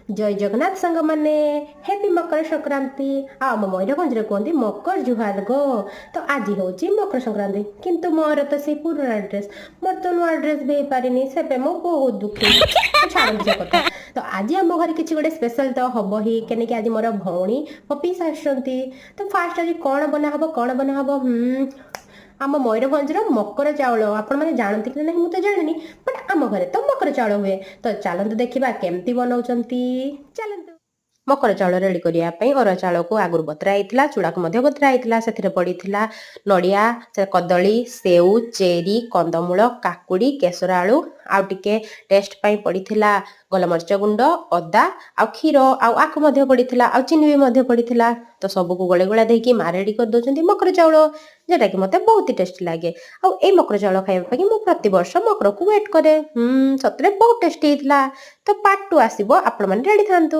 जय जगन्नाथ संग मैंने हैप्पी मकर संक्रांति आम मयूरभंज कहते मकर जुहार गो। तो आज हूँ मकर संक्रांति किंतु मोर तो से पुराना ड्रेस मोर तो नुआ ड्रेस भी पारिनी से मो बहुत दुखी तो छाड़ से कथा। तो आज आम घर किसी गोटे स्पेशल तो हम ही कहीं आज मोर भौणी मो पीस आसुँच। तो फास्ट आज कौन बना हम आम मयूरभंज मकर चाउल आपण मैंने जानते कि नहीं मुझे जानी बट आम घरे तो मकर चाउल हुए। तो चलतु देखा केमती बनाउछंती चलतु। मकर चाउल रेडी करने अरुआ चाउल को आगुरी बतराई चूड़ा को बतराई से पड़ा नड़िया कदली सेऊ चेरी कंदमूल काकुड़ी केसर आलू आउ टिके टेस्ट पड़ा गोलमरीच गुंड अदा आ क्षीर आखु पड़ा आ चीनी भी पड़ा। तो सबको गोले गोला देकी माँ रेडी कर दौरान मकर चाउल जोटा कि मत बहुत टेस्टी लगे। आई मकर चाउल खाइबा मुझे प्रति वर्ष मकर को वेट करे। सतरे बहुत टेस्टी होता। तो पार्ट 2 आसो आपण मैंने रेडी था।